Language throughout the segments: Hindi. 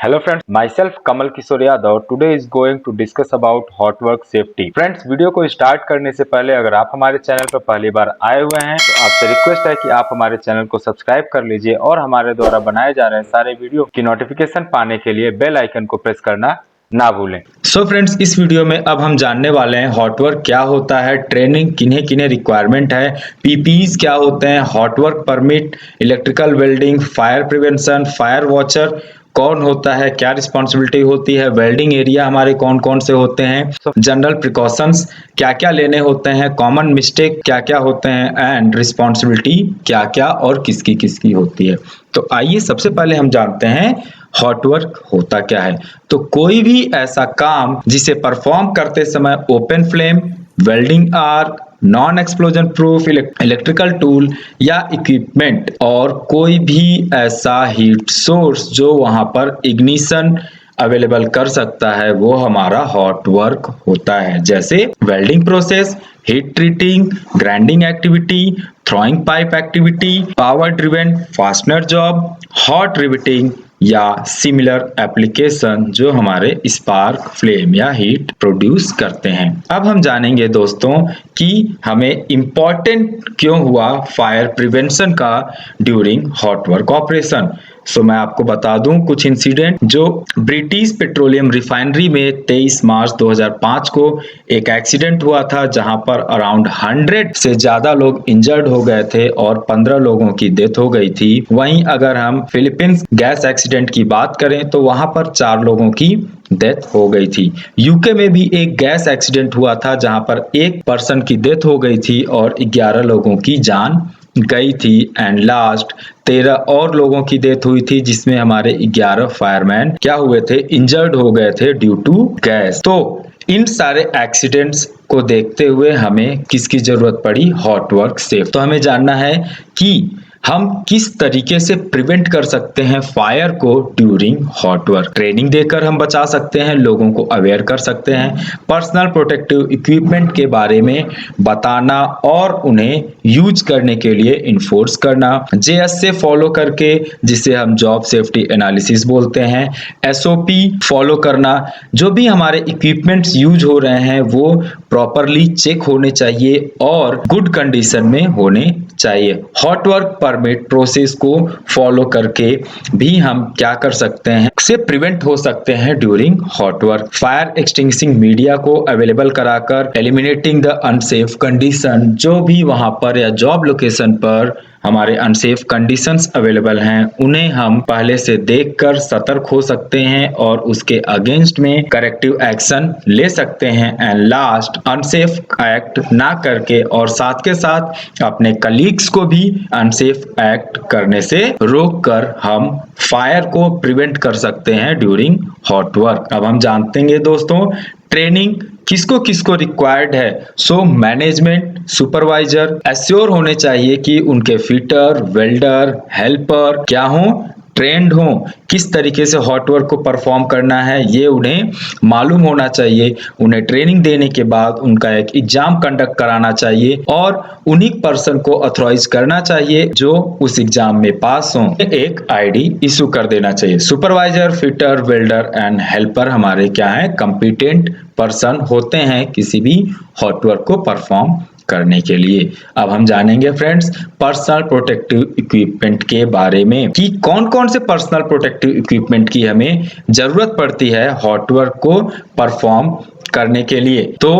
Hello friends, myself Kamal Kishore Yadav today is going to discuss about hot work safety. Friends, video को स्टार्ट करने से पहले अगर आप हमारे चैनल पर पहली बार आए हुए हैं तो आपसे रिक्वेस्ट है कि आप हमारे चैनल को सब्सक्राइब कर लीजिए और हमारे द्वारा बनाए जा रहे सारे वीडियो की नोटिफिकेशन पाने के लिए बेल आइकन को प्रेस करना ना भूलें। सो फ्रेंड्स, इस वीडियो में अब हम जानने वाले हैं हॉट वर्क क्या होता है, ट्रेनिंग किन्हें किन्हें रिक्वायरमेंट है, पीपीईज क्या होते हैं, hot work permit, electrical welding, fire prevention, fire watcher कौन होता है, क्या रिस्पॉन्सिबिलिटी होती है, वेल्डिंग एरिया हमारे कौन कौन से होते हैं, जनरल प्रिकॉशंस क्या क्या लेने होते हैं, कॉमन मिस्टेक क्या क्या होते हैं एंड रिस्पॉन्सिबिलिटी क्या क्या और किसकी किसकी होती है। तो आइए सबसे पहले हम जानते हैं हॉट वर्क होता क्या है। तो कोई भी ऐसा काम जिसे परफॉर्म करते समय open flame, welding arc, non explosion proof electrical tool या इक्विपमेंट और कोई भी ऐसा हीट सोर्स जो वहां पर इग्निशन अवेलेबल कर सकता है वो हमारा हॉट वर्क होता है। जैसे welding process, heat treating, grinding activity, throwing pipe activity, power driven fastener job, hot riveting या सिमिलर एप्लीकेशन जो हमारे स्पार्क, फ्लेम या हीट प्रोड्यूस करते हैं। अब हम जानेंगे दोस्तों कि हमें इम्पोर्टेंट क्यों हुआ फायर प्रिवेंशन का ड्यूरिंग हॉट वर्क ऑपरेशन। सो मैं आपको बता दूं कुछ इंसिडेंट जो ब्रिटिश पेट्रोलियम रिफाइनरी में 23 मार्च 2005 को एक एक्सीडेंट हुआ था जहां पर अराउंड 100 से ज्यादा लोग इंजर्ड हो गए थे और 15 लोगों की डेथ हो गई थी। वहीं अगर हम फिलीपींस गैस एक्सीडेंट की बात करें तो वहां पर 4 लोगों की डेथ हो गई थी। यूके में भी एक गैस एक्सीडेंट हुआ था जहां पर एक पर्सन की डेथ हो गई थी और 11 लोगों की जान गई थी एंड लास्ट 13 और लोगों की डेथ हुई थी जिसमें हमारे 11 फायरमैन क्या हुए थे, इंजर्ड हो गए थे ड्यू टू गैस। तो इन सारे एक्सीडेंट्स को देखते हुए हमें किसकी जरूरत पड़ी, हॉट वर्क सेफ। तो हमें जानना है कि हम किस तरीके से प्रिवेंट कर सकते हैं फायर को ड्यूरिंग हॉट वर्क। ट्रेनिंग देकर हम बचा सकते हैं, लोगों को अवेयर कर सकते हैं, पर्सनल प्रोटेक्टिव इक्विपमेंट के बारे में बताना और उन्हें यूज करने के लिए इन्फोर्स करना, JSA फॉलो करके जिसे हम जॉब सेफ्टी एनालिसिस बोलते हैं, SOP फॉलो करना, जो भी हमारे इक्विपमेंट्स यूज हो रहे हैं वो प्रॉपरली चेक होने चाहिए और गुड कंडीशन में होने चाहिए। हॉट वर्क परमिट प्रोसेस को फॉलो करके भी हम क्या कर सकते हैं, से प्रिवेंट हो सकते हैं during hot work. Fire extinguishing media को अवेलेबल कराकर एलिमिनेटिंग द अनसेफ कंडीशन, जो भी वहां पर या जॉब लोकेशन पर हमारे अनसेफ कंडीशंस अवेलेबल हैं उन्हें हम पहले से देखकर सतर्क हो सकते हैं और उसके अगेंस्ट में करेक्टिव एक्शन ले सकते हैं एंड लास्ट अनसेफ एक्ट ना करके और साथ के साथ अपने कलीग्स को भी अनसेफ एक्ट करने से रोक कर हम फायर को प्रिवेंट कर सकते हैं ड्यूरिंग हॉट वर्क। अब हम जानते हैं दोस्तों ट्रेनिंग किसको किसको रिक्वायर्ड है। सो मैनेजमेंट, सुपरवाइजर एश्योर होने चाहिए कि उनके फिटर, वेल्डर, हेल्पर क्या हों, ट्रेंड हों, किस तरीके से हॉट वर्क को परफॉर्म करना है ये उन्हें मालूम होना चाहिए। उन्हें ट्रेनिंग देने के बाद उनका एक एग्जाम कंडक्ट कराना चाहिए और उन्हीं पर्सन को ऑथराइज करना चाहिए जो उस एग्जाम में पास हों, एक ID इशू कर देना चाहिए। Supervisor, fitter, welder and helper हमारे क्या है, कॉम्पिटेंट पर्सन होते हैं किसी भी हॉट वर्क को परफॉर्म करने के लिए। अब हम जानेंगे फ्रेंड्स पर्सनल प्रोटेक्टिव इक्विपमेंट के बारे में कि कौन कौन से पर्सनल प्रोटेक्टिव इक्विपमेंट की हमें जरूरत पड़ती है हॉट वर्क को परफॉर्म करने के लिए। तो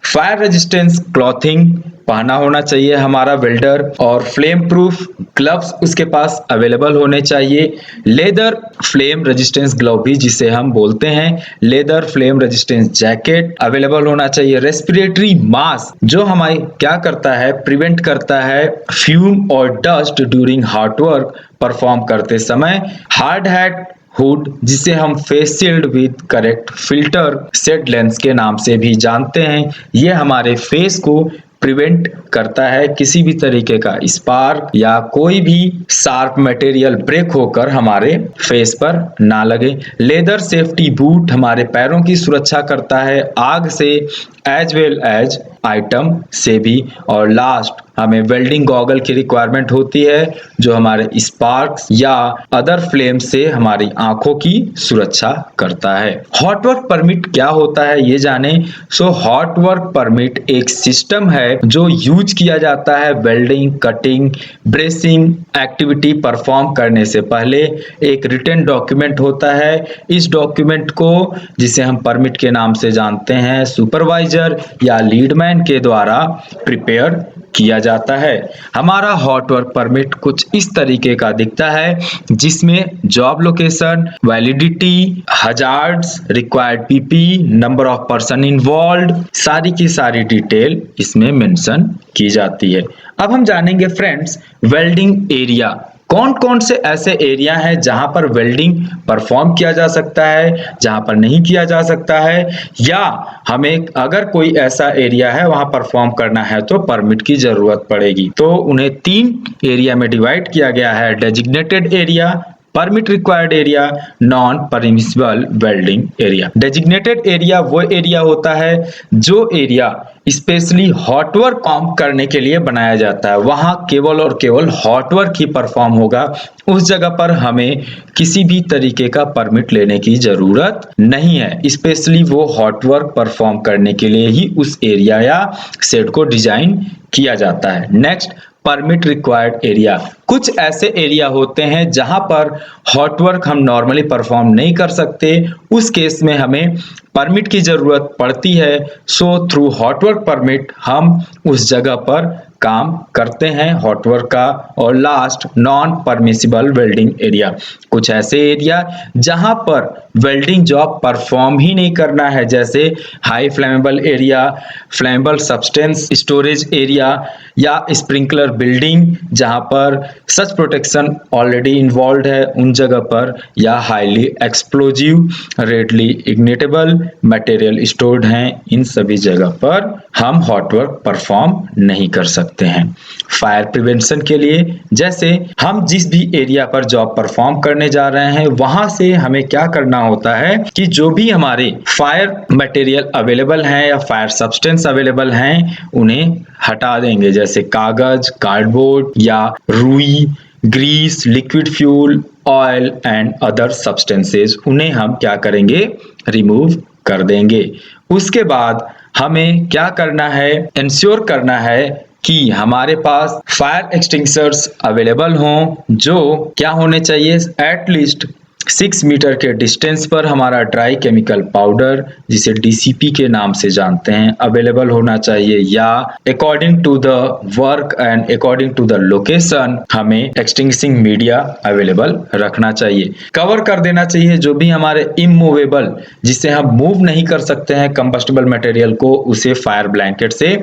फायर रेजिस्टेंस क्लॉथिंग पहना होना चाहिए हमारा वेल्डर और फ्लेम प्रूफ ग्लव्स उसके पास अवेलेबल होने चाहिए। लेदर फ्लेम रेजिस्टेंस ग्लव भी जिसे हम बोलते हैं, leather flame resistance jacket available होना चाहिए। रेस्पिरेटरी मास्क जो हमारी क्या करता है, प्रिवेंट करता है फ्यूम और dust during hot work perform करते समय। हार्ड हैट हुड जिसे हम face shield with correct filter set lens के नाम से भी जानते हैं, ये हमारे फेस को प्रिवेंट करता है किसी भी तरीके का स्पार्क या कोई भी शार्प मटेरियल ब्रेक होकर हमारे फेस पर ना लगे। लेदर सेफ्टी बूट हमारे पैरों की सुरक्षा करता है आग से एज वेल एज आइटम से भी, और लास्ट हमें वेल्डिंग गॉगल की रिक्वायरमेंट होती है जो हमारे स्पार्क्स या अदर फ्लेम से हमारी आंखों की सुरक्षा करता है। हॉट वर्क परमिट क्या होता है ये जाने। सो हॉट वर्क परमिट एक सिस्टम है जो यूज किया जाता है welding, cutting, bracing activity perform करने से पहले। एक रिटन डॉक्यूमेंट होता है। इस डॉक्यूमेंट को, जिसे हम परमिट के नाम से जानते हैं, सुपरवाइजर या लीडमैन के द्वारा प्रिपेयर किया जाता है। हमारा हॉट वर्क परमिट कुछ इस तरीके का दिखता है, जिसमें job location, validity, hazards, required PP, number of person involve, सारी की सारी डिटेल इसमें मेंशन की जाती है। अब हम जानेंगे फ्रेंड्स वेल्डिंग एरिया। कौन कौन से ऐसे एरिया हैं जहां पर वेल्डिंग परफॉर्म किया जा सकता है, जहां पर नहीं किया जा सकता है, या हमें अगर कोई ऐसा एरिया है वहां परफॉर्म करना है तो परमिट की जरूरत पड़ेगी। तो उन्हें 3 एरिया में डिवाइड किया गया है: designated area, permit required area, non permissible welding area. Designated area वो एरिया होता है जो एरिया स्पेशली हॉट वर्क काम करने के लिए बनाया जाता है। वहां केवल और केवल हॉट वर्क ही परफॉर्म होगा। उस जगह पर हमें किसी भी तरीके का परमिट लेने की जरूरत नहीं है। स्पेशली वो हॉट वर्क परफॉर्म करने के लिए ही उस एरिया या शेड को डिजाइन किया जाता है। Next, permit required area. कुछ ऐसे एरिया होते हैं जहां पर हॉट वर्क हम नॉर्मली परफॉर्म नहीं कर सकते। उस केस में हमें परमिट की जरूरत पड़ती है। So through hot work permit हम उस जगह पर काम करते हैं हॉट वर्क का। और last, non permissible welding area. कुछ ऐसे एरिया जहां पर वेल्डिंग जॉब परफॉर्म ही नहीं करना है, जैसे high flammable area, flammable substance storage area, या स्प्रिंकलर बिल्डिंग जहां पर सच प्रोटेक्शन ऑलरेडी इन्वॉल्व है उन जगह पर, या highly explosive, readily ignitable material stored हैं, इन सभी जगह पर हम हॉट वर्क परफॉर्म नहीं कर सकते हैं। फायर प्रिवेंशन के लिए, जैसे हम जिस भी एरिया पर जॉब परफॉर्म करने जा रहे हैं वहां से हमें क्या करना होता है कि जो भी हमारे फायर मटेरियल अवेलेबल हैं या फायर सब्सटेंस अवेलेबल हैं उन्हें हटा देंगे, जैसे कागज, कार्डबोर्ड या रुई, grease, liquid fuel, oil and other substances, उन्हें हम क्या करेंगे, रिमूव कर देंगे। उसके बाद हमें क्या करना है, इंश्योर करना है कि हमारे पास फायर एक्सटिंग्विशर्स अवेलेबल हों, जो क्या होने चाहिए, एटलीस्ट 6 मीटर के डिस्टेंस पर हमारा ड्राई केमिकल पाउडर, जिसे डीसीपी के नाम से जानते हैं, अवेलेबल होना चाहिए, या according to the work and according to the location हमें एक्सटिंग्विशिंग मीडिया अवेलेबल रखना चाहिए। कवर कर देना चाहिए जो भी हमारे इमूवेबल, जिसे हम मूव नहीं कर सकते हैं कंबस्टिबल मटेरियल को, उसे फायर ब्लैंकेट से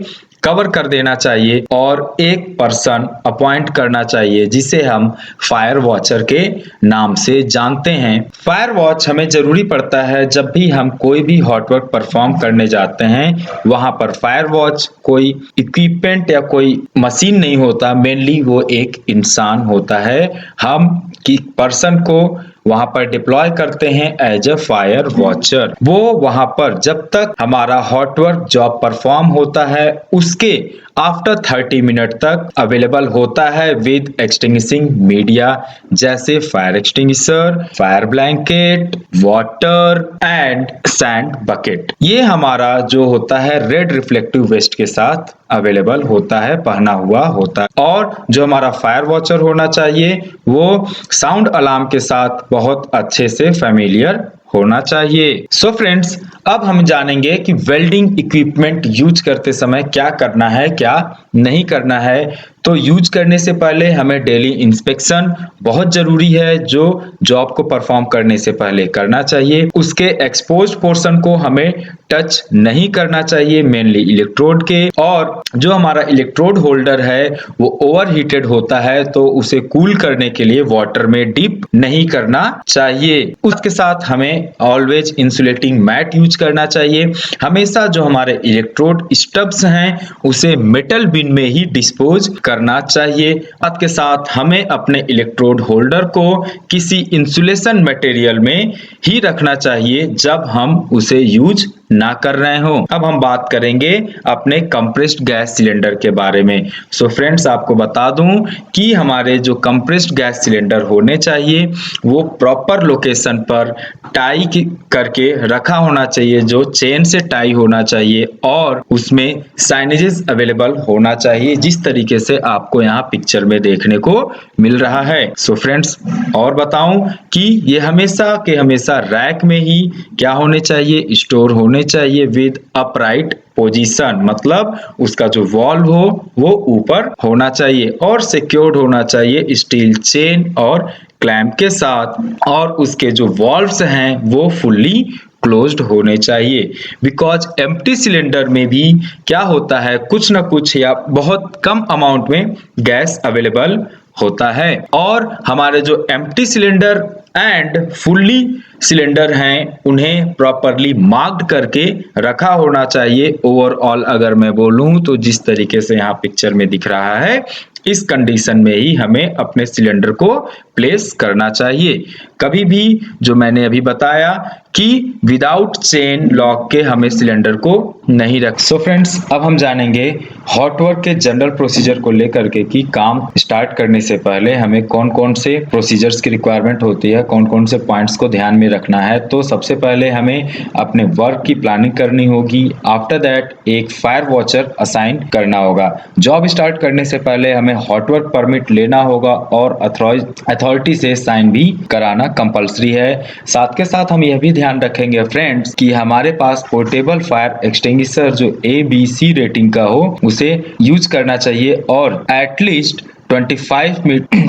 कवर कर देना चाहिए। और एक पर्सन अपॉइंट करना चाहिए जिसे हम फायर वॉचर के नाम से जानते हैं। फायर वॉच हमें जरूरी पड़ता है जब भी हम कोई भी हॉट वर्क परफॉर्म करने जाते हैं। वहां पर फायर वॉच कोई इक्विपमेंट या कोई मशीन नहीं होता, मेनली वो एक इंसान होता है। हम की पर्सन को वहां पर डिप्लॉय करते हैं एज अ फायर वॉचर। वो वहां पर जब तक हमारा हॉट वर्क जॉब परफॉर्म होता है उसके आफ्टर 30 मिनट तक अवेलेबल होता है विद एक्सटिंग्विशिंग मीडिया, जैसे fire extinguisher, fire blanket, water and sand bucket. ये हमारा जो होता है रेड रिफ्लेक्टिव वेस्ट के साथ अवेलेबल होता है, पहना हुआ होता है। और जो हमारा फायर वॉचर होना चाहिए वो साउंड अलार्म के साथ बहुत अच्छे से फेमिलियर होना चाहिए। सो फ्रेंड्स, अब हम जानेंगे कि वेल्डिंग इक्विपमेंट यूज करते समय क्या करना है, क्या नहीं करना है। तो यूज करने से पहले हमें डेली इंस्पेक्शन बहुत जरूरी है, जो जॉब को परफॉर्म करने से पहले करना चाहिए। उसके एक्सपोज्ड पोर्शन को हमें टच नहीं करना चाहिए, मेनली इलेक्ट्रोड के। और जो हमारा इलेक्ट्रोड होल्डर है वो ओवरहीटेड होता है, तो उसे कूल करने के लिए वाटर में डिप नहीं करना चाहिए। उसके साथ हमें ऑलवेज इंसुलेटिंग मैट यूज करना चाहिए। हमेशा जो हमारे इलेक्ट्रोड स्टब्स हैं उसे मेटल बिन में ही डिस्पोज करना चाहिए। साथ के साथ हमें अपने इलेक्ट्रोड होल्डर को किसी इंसुलेशन मटेरियल में ही रखना चाहिए जब हम उसे यूज ना कर रहे हो। अब हम बात करेंगे अपने कंप्रेस्ड गैस सिलेंडर के बारे में। सो फ्रेंड्स, आपको बता दूं कि हमारे जो कंप्रेस्ड गैस सिलेंडर होने चाहिए वो प्रॉपर लोकेशन पर टाई करके रखा होना चाहिए, जो चेन से टाई होना चाहिए और उसमें साइनेजेस अवेलेबल होना चाहिए, जिस तरीके से आपको यहाँ पिक्चर में देखने को मिल रहा है। सो फ्रेंड्स, और बताऊं कि ये हमेशा के हमेशा रैक में ही क्या होने चाहिए, स्टोर होने चाहिए विद अपराइट पोजीशन, मतलब उसका जो वॉल्व हो वो ऊपर होना चाहिए और सिक्योर्ड होना चाहिए स्टील चेन और क्लैंप के साथ, और उसके जो वॉल्व्स हैं वो फुल्ली क्लोज्ड होने चाहिए। बिकॉज एम्प्टी सिलेंडर में भी क्या होता है, कुछ ना कुछ या बहुत कम अमाउंट में गैस अवेलेबल होता है, और हमारे जो empty cylinder and fully cylinder हैं उन्हें प्रॉपरली मार्क्ड करके रखा होना चाहिए। ओवरऑल अगर मैं बोलूं तो जिस तरीके से यहाँ पिक्चर में दिख रहा है, इस कंडीशन में ही हमें अपने सिलेंडर को प्लेस करना चाहिए। कभी भी जो मैंने अभी बताया कि विदाउट चेन लॉक के हमें सिलेंडर को नहीं रख। सो फ्रेंड्स, अब हम जानेंगे हॉट वर्क के जनरल प्रोसीजर को लेकर के कि काम स्टार्ट करने से पहले हमें कौन कौन से प्रोसीजर्स की रिक्वायरमेंट होती है, कौन कौन से पॉइंट्स को ध्यान में रखना है। तो सबसे पहले हमें अपने वर्क की प्लानिंग करनी होगी। आफ्टर दैट एक फायर वॉचर असाइन करना होगा। जॉब स्टार्ट करने से पहले हमें हॉट वर्क परमिट लेना होगा और अथॉरिटी से साइन भी कराना कंपलसरी है। साथ के साथ हम यह भी ध्यान रखेंगे फ्रेंड्स कि हमारे पास पोर्टेबल फायर एक्सटिंग्विशर जो ABC रेटिंग का हो उसे यूज करना चाहिए और at least 25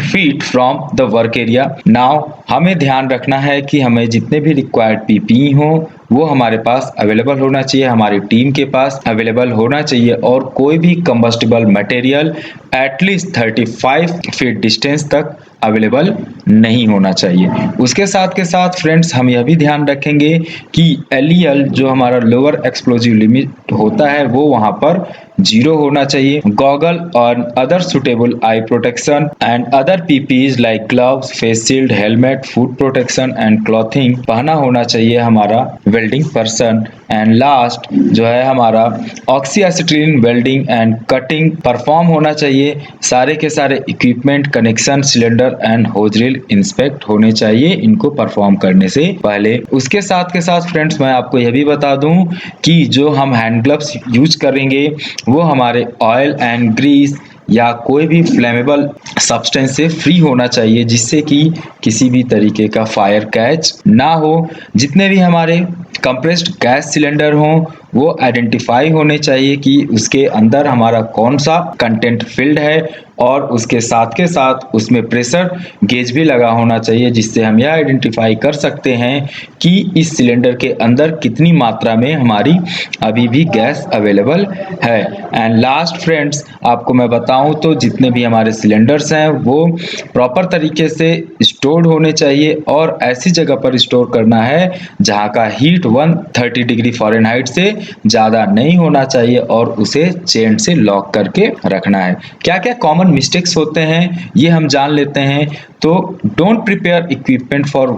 feet from the work area. Now हमें ध्यान रखना है कि हमें जितने भी रिक्वायर्ड PPE हो वो हमारे पास अवेलेबल होना चाहिए, हमारी टीम के पास अवेलेबल होना चाहिए, और कोई भी combustible material at least 35 feet distance तक अवेलेबल नहीं होना चाहिए। उसके साथ के साथ फ्रेंड्स, हम यह भी ध्यान रखेंगे कि LEL जो हमारा लोअर एक्सप्लोजिव लिमिट होता है वो वहां पर 0 होना चाहिए। गॉगल और other suitable I protection and other PPEs like gloves, face shield, helmet, foot protection and clothing पहना होना चाहिए हमारा वेल्डिंग पर्सन। एंड लास्ट जो है हमारा oxyacetylene welding and cutting perform होना चाहिए। सारे के सारे equipment, connection, cylinder and hose reel inspect होने चाहिए इनको परफॉर्म करने से पहले। उसके साथ के साथ फ्रेंड्स, मैं आपको यह भी बता दूं कि जो हम हैंड ग्लव्स यूज करेंगे वो हमारे ऑयल एंड ग्रीस या कोई भी फ्लेमेबल सब्सटेंस से फ्री होना चाहिए, जिससे कि किसी भी तरीके का फायर कैच ना हो। जितने भी हमारे कंप्रेस्ड गैस सिलेंडर हों वो आइडेंटिफाई होने चाहिए कि उसके अंदर हमारा कौन सा कंटेंट फिल्ड है, और उसके साथ के साथ उसमें प्रेशर गेज भी लगा होना चाहिए, जिससे हम यह आइडेंटिफाई कर सकते हैं कि इस सिलेंडर के अंदर कितनी मात्रा में हमारी अभी भी गैस अवेलेबल है। एंड लास्ट फ्रेंड्स, आपको मैं बताऊं तो जितने भी हमारे सिलेंडर्स हैं वो प्रॉपर तरीके से स्टोर्ड होने चाहिए, और ऐसी जगह पर स्टोर करना है जहां का हीट 130 डिग्री फ़ारेनहाइट से ज़्यादा नहीं होना चाहिए, और उसे चेन से लॉक करके रखना है। क्या क्या कॉमन मिस्टेक्स होते हैं ये हम जान लेते हैं। तो don't prepare equipment for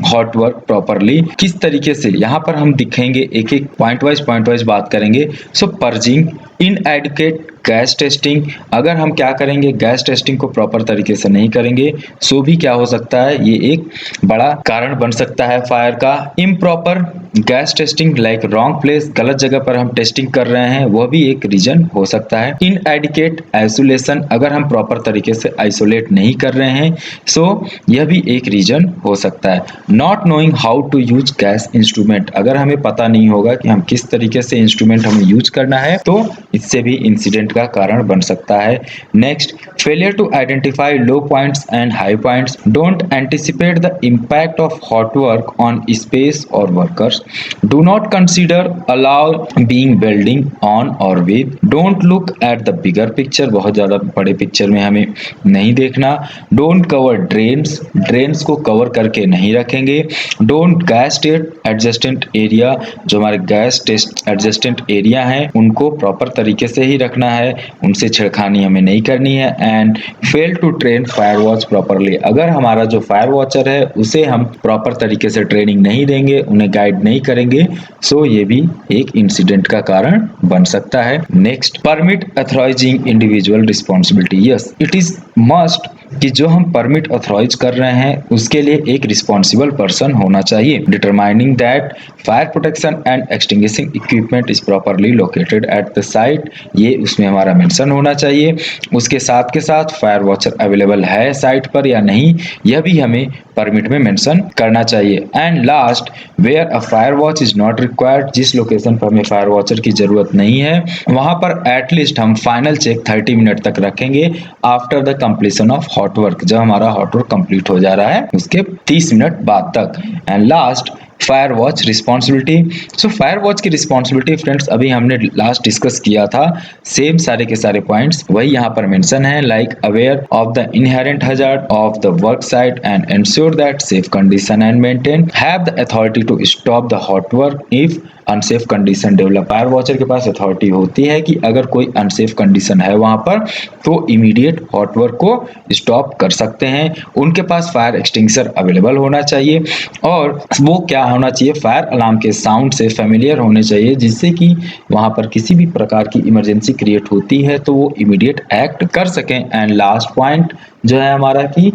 hot work properly. किस तरीके से, यहाँ पर हम दिखेंगे एक एक पॉइंट वाइज बात करेंगे। सो पर्जिंग, इनएडुकेट गैस टेस्टिंग, अगर हम क्या करेंगे, गैस टेस्टिंग को प्रॉपर तरीके से नहीं करेंगे सो भी क्या हो सकता है, ये एक बड़ा कारण बन सकता है फायर का। Improper gas testing like wrong place, गलत जगह पर हम टेस्टिंग कर रहे हैं, वह भी एक रीजन हो सकता है। इनएडिकेट आइसोलेशन, अगर हम प्रॉपर तरीके से आइसोलेट नहीं कर रहे हैं सो यह भी एक रीजन हो सकता है। Not knowing how to use gas instrument, अगर हमें पता नहीं होगा कि हम किस तरीके से इंस्ट्रूमेंट हमें यूज करना है तो इससे भी इंसिडेंट का कारण बन सकता है। Next, failure to identify low points and high points, don't anticipate the impact of hot work on space और workers. Do not consider allow being building on or with. Don't look at the bigger picture. बहुत ज़्यादा बड़े पिक्चर में हमें नहीं देखना. Don't cover drains. ड्रेन्स को कवर करके नहीं रखेंगे. Don't gas adjacent area. जो हमारे गैस एडजस्टेंट एरिया हैं उनको प्रॉपर तरीके से ही रखना है, उनसे छेड़खानी हमें नहीं करनी है. And fail to train fire watch properly. अगर हमारा जो फायर वॉचर है उसे हम प्रॉपर तरीके से ट्रेनिंग नहीं देंगे, उन्हें गाइड नहीं करेंगे, सो ये भी एक इंसिडेंट का कारण बन सकता है. Next, permit authorizing individual responsibility. Yes, it is must कि जो हम परमिट अथॉराइज कर रहे हैं उसके लिए एक रिस्पॉन्सिबल पर्सन होना चाहिए. Determining that fire protection and extinguishing equipment is properly located at the site. ये उसमें हमारा मेंशन होना चाहिए. उसके साथ के साथ फायर वॉचर अवेलेबल है साइट पर या नहीं, यह भी हमें परमिट में मेंशन करना चाहिए. And last, where a fire watch is not required. जिस लोकेशन पर हमें फायर वॉचर की जरूरत नहीं है वहां पर एटलीस्ट हम फाइनल चेक 30 मिनट तक रखेंगे after the completion of hot work. जब हमारा हॉट वर्क कंप्लीट हो जा रहा है उसके 30 मिनट बाद तक. And last, fire watch responsibility. So fire watch की रिस्पॉन्सिबिलिटी फ्रेंड्स अभी हमने लास्ट डिस्कस किया था. सेम सारे के सारे पॉइंट्स वही यहाँ पर मेंशन है. Like aware of the inherent hazard of the work site and ensure that safe condition and maintain. Have the authority to stop the hot work if unsafe condition develop. Fire watcher के पास अथॉरिटी होती है कि अगर कोई अनसेफ कंडीशन है वहां पर तो इमीडिएट हॉट वर्क को स्टॉप कर सकते हैं. उनके पास फायर एक्सटिंग्विशर अवेलेबल होना चाहिए और वो क्या होना चाहिए, फायर अलार्म के साउंड से फेमिलियर होने चाहिए, जिससे कि वहां पर किसी भी प्रकार की इमरजेंसी क्रिएट होती है तो वो इमीडिएट एक्ट कर सकें. एंड लास्ट पॉइंट जो है हमारा कि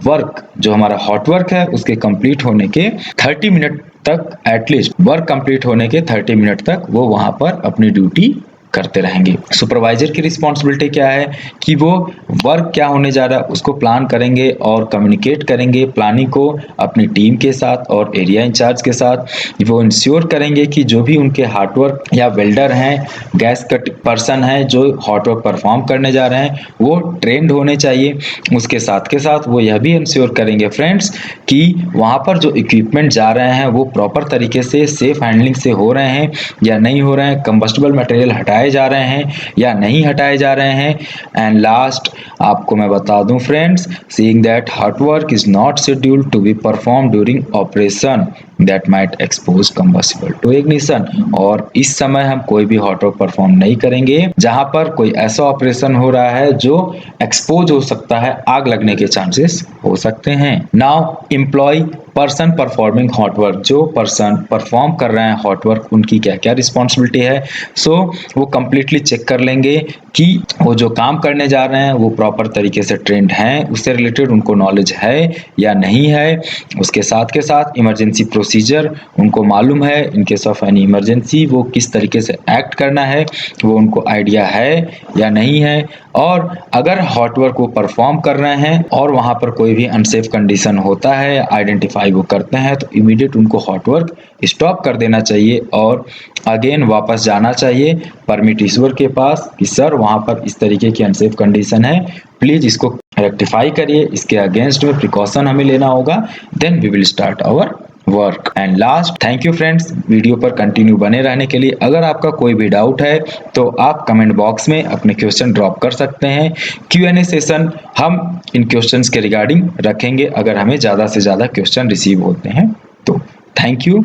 वर्क, जो हमारा हॉट वर्क है उसके कंप्लीट होने के 30 मिनट तक, एटलीस्ट वर्क कंप्लीट होने के 30 मिनट तक वो वहां पर अपनी ड्यूटी करते रहेंगे. सुपरवाइजर की रिस्पॉन्सिबिलिटी क्या है कि वो वर्क क्या होने जा रहा है उसको प्लान करेंगे और कम्युनिकेट करेंगे प्लानिंग को अपनी टीम के साथ और एरिया इंचार्ज के साथ. वो इंश्योर करेंगे कि जो भी उनके हार्ड वर्क या वेल्डर हैं, गैस कट पर्सन हैं जो हॉट वर्क परफॉर्म करने जा रहे हैं वो ट्रेंड होने चाहिए. उसके साथ वो यह भी इंश्योर करेंगे फ्रेंड्स कि वहाँ पर जो इक्विपमेंट जा रहे हैं वो प्रॉपर तरीके से सेफ हैंडलिंग से हो रहे हैं या नहीं हो रहे हैं, कंबस्टिबल मटेरियल हटाए जा रहे हैं या नहीं हटाए जा रहे हैं. एंड लास्ट आपको मैं बता दूं friends, seeing that hot work is not scheduled to be perform during operation that might expose combustible to ignition. और इस समय हम कोई भी हॉट वर्क परफॉर्म नहीं करेंगे जहां पर कोई ऐसा ऑपरेशन हो रहा है जो एक्सपोज हो सकता है, आग लगने के चांसेस हो सकते हैं. Now employ person performing hot work, जो पर्सन परफॉर्म कर रहे हैं हॉट वर्क उनकी क्या क्या रिस्पॉन्सिबिलिटी है. सो वो कंप्लीटली चेक कर लेंगे कि वो जो काम करने जा रहे हैं वो प्रॉपर तरीके से ट्रेंड हैं, उससे रिलेटेड उनको नॉलेज है या नहीं है. उसके साथ के साथ इमरजेंसी प्रोसीजर उनको मालूम है, in case of any emergency वो किस तरीके से एक्ट करना है वो उनको आइडिया है या नहीं है. और अगर हॉट वर्क वो परफॉर्म कर रहे हैं और वहाँ पर कोई भी अनसेफ कंडीशन होता है, आइडेंटिफाई वो करते हैं, तो इमीडिएट उनको हॉट वर्क स्टॉप कर देना चाहिए और अगेन वापस जाना चाहिए परमिट इश्यूअर के पास कि सर वहाँ पर इस तरीके की अनसेफ कंडीशन है, प्लीज इसको रेक्टिफाई करिए, इसके अगेंस्ट में प्रिकॉशन हमें लेना होगा, then we will start our work. And last, thank you friends video पर कंटिन्यू बने रहने के लिए. अगर आपका कोई भी डाउट है तो आप कमेंट बॉक्स में अपने क्वेश्चन ड्रॉप कर सकते हैं. Q&A सेशन हम इन क्वेश्चंस के रिगार्डिंग रखेंगे अगर हमें ज़्यादा से ज़्यादा क्वेश्चन रिसीव होते हैं तो. Thank you.